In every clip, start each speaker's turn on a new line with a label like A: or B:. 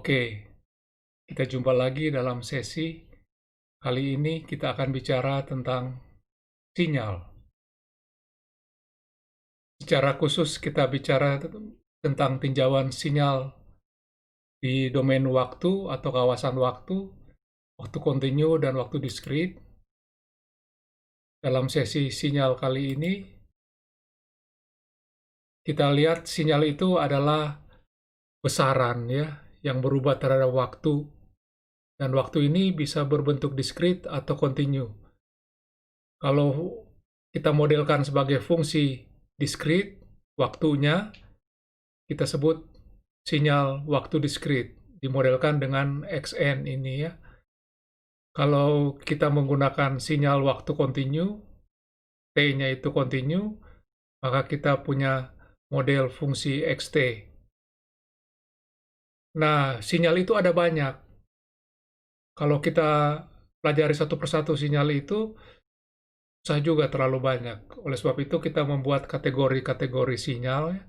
A: Oke, kita jumpa lagi dalam sesi. Kali ini kita akan bicara tentang sinyal. Secara khusus kita bicara tentang tinjauan sinyal di domain waktu atau kawasan waktu, waktu kontinu dan waktu diskrit. Dalam sesi sinyal kali ini, kita lihat sinyal itu adalah besaran ya, yang berubah terhadap waktu. Dan waktu ini bisa berbentuk diskrit atau kontinu. Kalau kita modelkan sebagai fungsi diskrit, waktunya kita sebut sinyal waktu diskrit, dimodelkan dengan Xn ini ya. Kalau kita menggunakan sinyal waktu kontinu, T-nya itu kontinu, maka kita punya model fungsi Xt. Nah, sinyal itu ada banyak. Kalau kita pelajari satu persatu sinyal itu, susah juga terlalu banyak. Oleh sebab itu kita membuat kategori-kategori sinyal ya,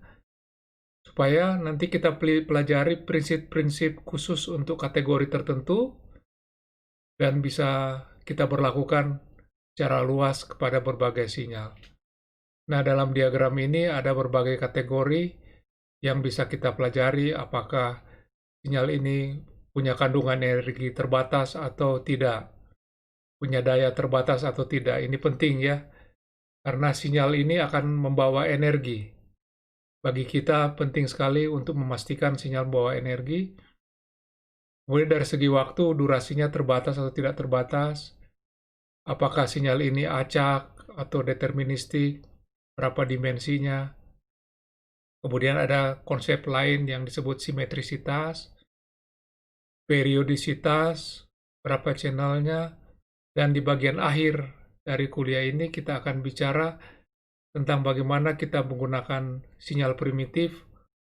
A: supaya nanti kita pelajari prinsip-prinsip khusus untuk kategori tertentu dan bisa kita berlakukan secara luas kepada berbagai sinyal. Nah, dalam diagram ini ada berbagai kategori yang bisa kita pelajari apakah sinyal ini punya kandungan energi terbatas atau tidak, punya daya terbatas atau tidak. Ini penting ya, karena sinyal ini akan membawa energi. Bagi kita penting sekali untuk memastikan sinyal membawa energi. Kemudian dari segi waktu, durasinya terbatas atau tidak terbatas. Apakah sinyal ini acak atau deterministik, berapa dimensinya. Kemudian ada konsep lain yang disebut simetrisitas, periodisitas, berapa channelnya, dan di bagian akhir dari kuliah ini kita akan bicara tentang bagaimana kita menggunakan sinyal primitif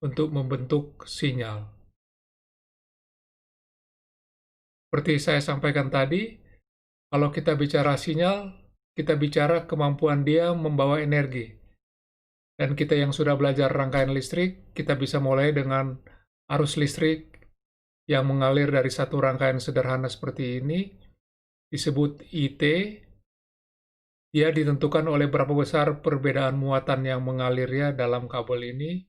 A: untuk membentuk sinyal. Seperti saya sampaikan tadi, kalau kita bicara sinyal, kita bicara kemampuan dia membawa energi. Dan kita yang sudah belajar rangkaian listrik, kita bisa mulai dengan arus listrik yang mengalir dari satu rangkaian sederhana seperti ini, disebut IT. Dia ditentukan oleh berapa besar perbedaan muatan yang mengalirnya dalam kabel ini.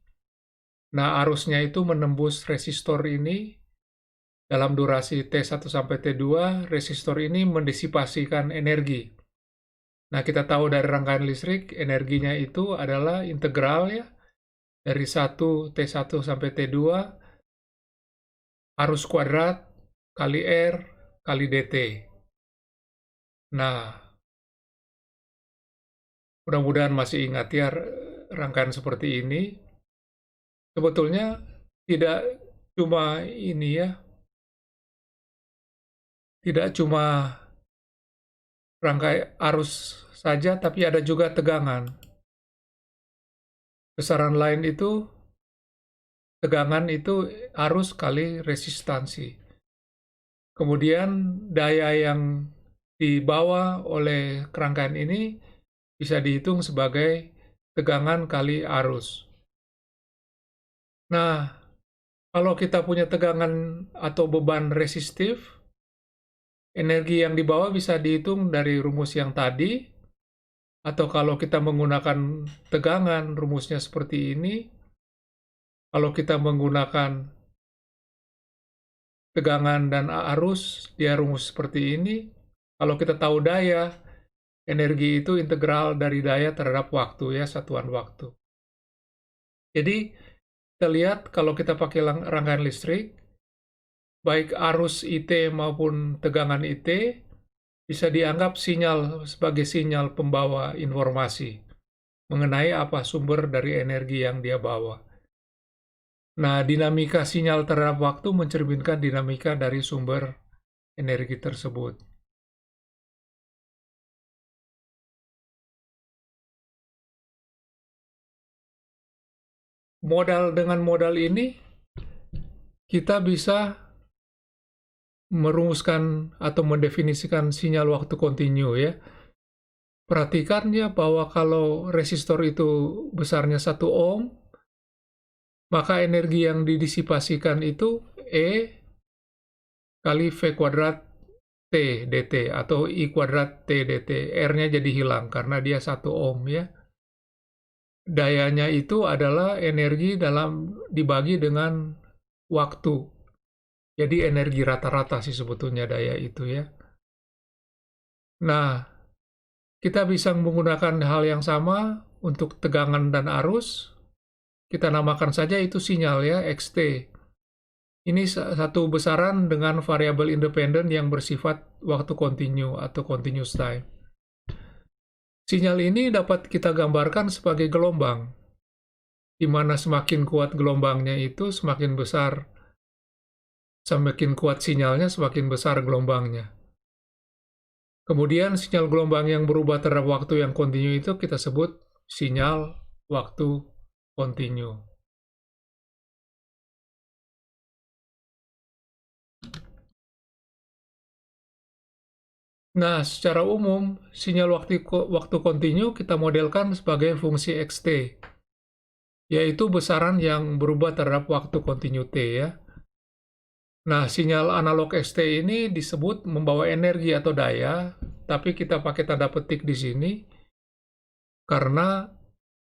A: Nah, arusnya itu menembus resistor ini. Dalam durasi T1 sampai T2, resistor ini mendisipasikan energi. Nah, kita tahu dari rangkaian listrik, energinya itu adalah integral ya, dari 1 T1 sampai T2, arus kuadrat kali R kali dt. Nah, mudah-mudahan masih ingat ya rangkaian seperti ini. Sebetulnya tidak cuma ini ya, tidak cuma rangkai arus saja, tapi ada juga tegangan. Besaran lain itu, tegangan itu arus kali resistansi. Kemudian daya yang dibawa oleh rangkaian ini bisa dihitung sebagai tegangan kali arus. Nah, kalau kita punya tegangan atau beban resistif, energi yang dibawa bisa dihitung dari rumus yang tadi, atau kalau kita menggunakan tegangan, rumusnya seperti ini. Kalau kita menggunakan tegangan dan arus, dia rumus seperti ini. Kalau kita tahu daya, energi itu integral dari daya terhadap waktu ya, satuan waktu. Jadi, kita lihat kalau kita pakai rangkaian listrik, baik arus IT maupun tegangan IT, bisa dianggap sinyal sebagai sinyal pembawa informasi mengenai apa sumber dari energi yang dia bawa. Nah, dinamika sinyal terhadap waktu mencerminkan dinamika dari sumber energi tersebut. Dengan modal ini, kita bisa merumuskan atau mendefinisikan sinyal waktu kontinu ya. Perhatikan ya bahwa kalau resistor itu besarnya 1 ohm, maka energi yang didisipasikan itu E kali V kuadrat T dt atau I kuadrat T dt. R-nya jadi hilang karena dia 1 ohm ya. Dayanya itu adalah energi dibagi dengan waktu. Jadi energi rata-rata sih sebetulnya daya itu ya. Nah, kita bisa menggunakan hal yang sama untuk tegangan dan arus. Kita namakan saja itu sinyal ya, XT. Ini satu besaran dengan variabel independen yang bersifat waktu kontinu atau continuous time. Sinyal ini dapat kita gambarkan sebagai gelombang, di mana semakin kuat gelombangnya itu semakin besar, semakin kuat sinyalnya semakin besar gelombangnya. Kemudian sinyal gelombang yang berubah terhadap waktu yang kontinu itu kita sebut sinyal waktu kontinu. Nah, secara umum, sinyal waktu kontinu kita modelkan sebagai fungsi xt, yaitu besaran yang berubah terhadap waktu kontinu t ya. Nah, sinyal analog xt ini disebut membawa energi atau daya, tapi kita pakai tanda petik di sini karena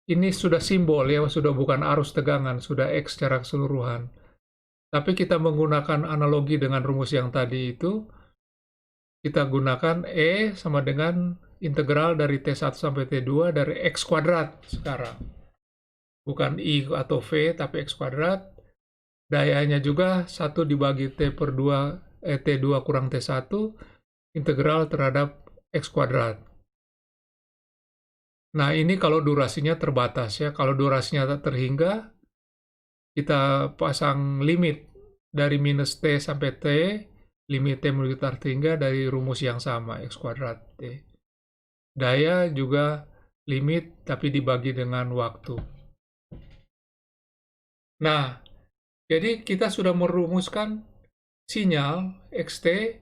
A: ini sudah simbol ya, sudah bukan arus tegangan, sudah X secara keseluruhan. Tapi kita menggunakan analogi dengan rumus yang tadi itu, kita gunakan E sama dengan integral dari T1 sampai T2 dari X kuadrat sekarang. Bukan I atau V, tapi X kuadrat. Dayanya juga 1 dibagi T2 kurang T1, integral terhadap X kuadrat. Nah, ini kalau durasinya terbatas ya. Kalau durasinya tak terhingga, kita pasang limit dari minus T sampai T, limit T menuju terhingga dari rumus yang sama, X kuadrat T. Daya juga limit, tapi dibagi dengan waktu. Nah, jadi kita sudah merumuskan sinyal XT,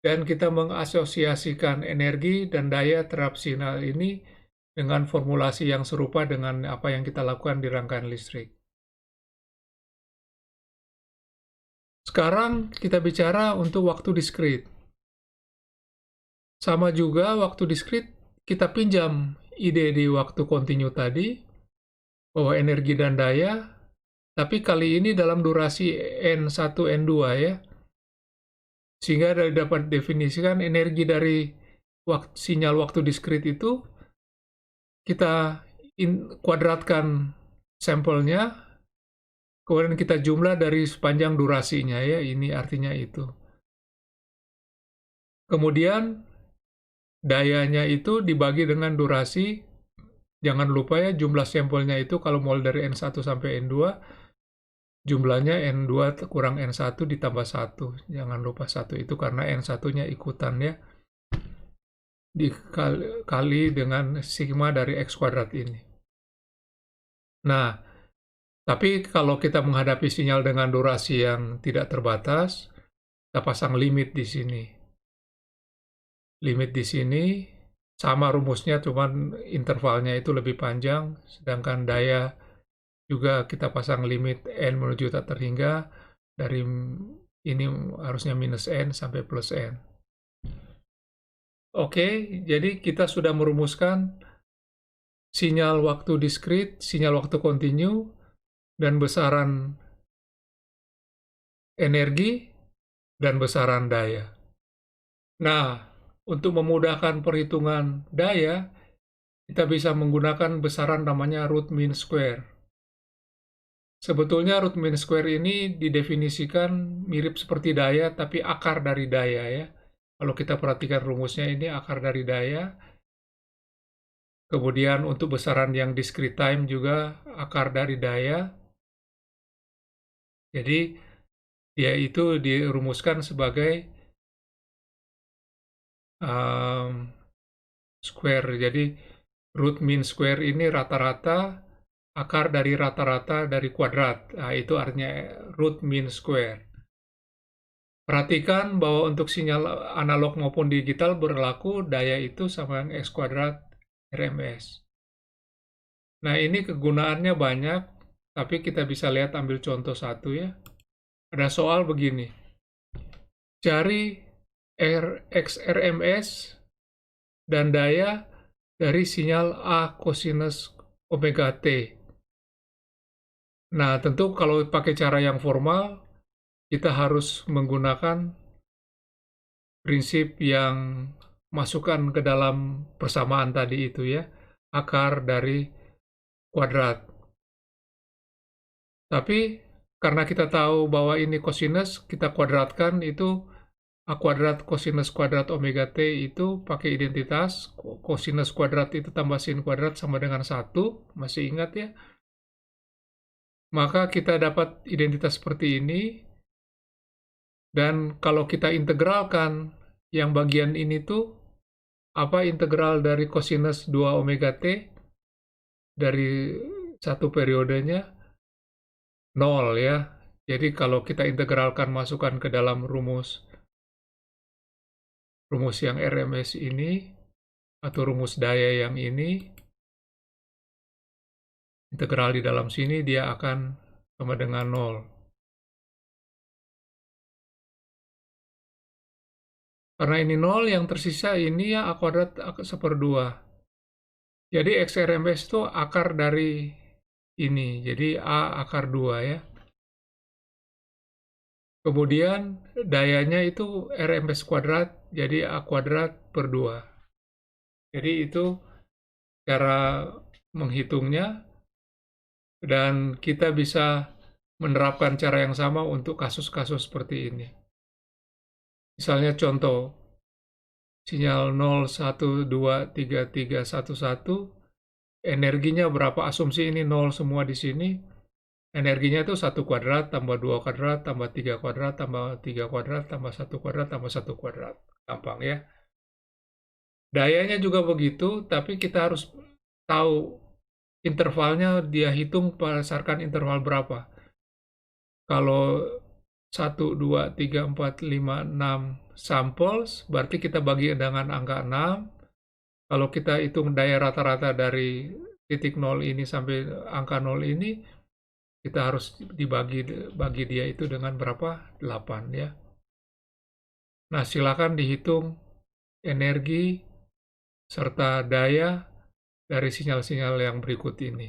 A: dan kita mengasosiasikan energi dan daya terhadap sinyal ini dengan formulasi yang serupa dengan apa yang kita lakukan di rangkaian listrik. Sekarang kita bicara untuk waktu diskrit. Sama juga waktu diskrit, kita pinjam ide di waktu kontinu tadi, bahwa energi dan daya, tapi kali ini dalam durasi N1, N2 ya. Sehingga dapat definisikan energi dari sinyal waktu diskrit itu, kita kuadratkan sampelnya, kemudian kita jumlah dari sepanjang durasinya ya, ini artinya itu. Kemudian dayanya itu dibagi dengan durasi, jangan lupa ya jumlah sampelnya itu kalau mulai dari N1 sampai N2, jumlahnya N2 kurang N1 ditambah 1, jangan lupa 1 itu karena N1-nya ikutan ya, dikali dengan sigma dari X kuadrat ini. Nah, tapi kalau kita menghadapi sinyal dengan durasi yang tidak terbatas, kita pasang limit di sini. Limit di sini sama rumusnya, cuman intervalnya itu lebih panjang, sedangkan daya juga kita pasang limit N menuju tak terhingga, dari ini harusnya minus N sampai plus N. Oke, jadi kita sudah merumuskan sinyal waktu diskrit, sinyal waktu kontinu, dan besaran energi, dan besaran daya. Nah, untuk memudahkan perhitungan daya, kita bisa menggunakan besaran namanya root mean square. Sebetulnya root mean square ini didefinisikan mirip seperti daya, tapi akar dari daya ya. Kalau kita perhatikan rumusnya ini akar dari daya. Kemudian untuk besaran yang discrete time juga akar dari daya. Jadi dia itu dirumuskan sebagai square. Jadi root mean square ini rata-rata akar dari rata-rata dari kuadrat. Nah, itu artinya root mean square. Perhatikan bahwa untuk sinyal analog maupun digital berlaku daya itu sama dengan X kuadrat RMS. Nah, ini kegunaannya banyak, tapi kita bisa lihat ambil contoh satu ya. Ada soal begini, cari XRMS dan daya dari sinyal A cosinus omega T. Nah, tentu kalau pakai cara yang formal, kita harus menggunakan prinsip yang masukkan ke dalam persamaan tadi itu ya, akar dari kuadrat. Tapi karena kita tahu bahwa ini kosinus, kita kuadratkan itu A kuadrat kosinus kuadrat omega T itu pakai identitas, kosinus kuadrat itu tambah sin kuadrat sama dengan 1, masih ingat ya? Maka kita dapat identitas seperti ini, dan kalau kita integralkan yang bagian ini tuh, apa integral dari kosinus 2 omega T dari satu periodenya? 0 ya. Jadi kalau kita integralkan masukkan ke dalam rumus yang RMS ini, atau rumus daya yang ini, integral di dalam sini dia akan sama dengan 0. Karena ini 0, yang tersisa ini ya A kuadrat seperdua. Jadi XRMS itu akar dari ini, jadi A akar 2 ya. Kemudian dayanya itu RMS kuadrat, jadi A kuadrat per 2. Jadi itu cara menghitungnya, dan kita bisa menerapkan cara yang sama untuk kasus-kasus seperti ini. Misalnya contoh, sinyal 0, 1, 2, 3, 3, 1, 1, energinya berapa? Asumsi ini 0 semua di sini. Energinya itu 1 kuadrat, tambah 2 kuadrat, tambah 3 kuadrat, tambah 3 kuadrat, tambah 1 kuadrat, tambah 1 kuadrat. Gampang ya. Dayanya juga begitu, tapi kita harus tahu intervalnya, dia hitung berdasarkan interval berapa. Kalau 1, 2, 3, 4, 5, 6 samples, berarti kita bagi dengan angka 6. Kalau kita hitung daya rata-rata dari titik 0 ini sampai angka 0 ini, kita harus bagi dia itu dengan berapa? 8 ya. Nah, silakan dihitung energi serta daya dari sinyal-sinyal yang berikut ini.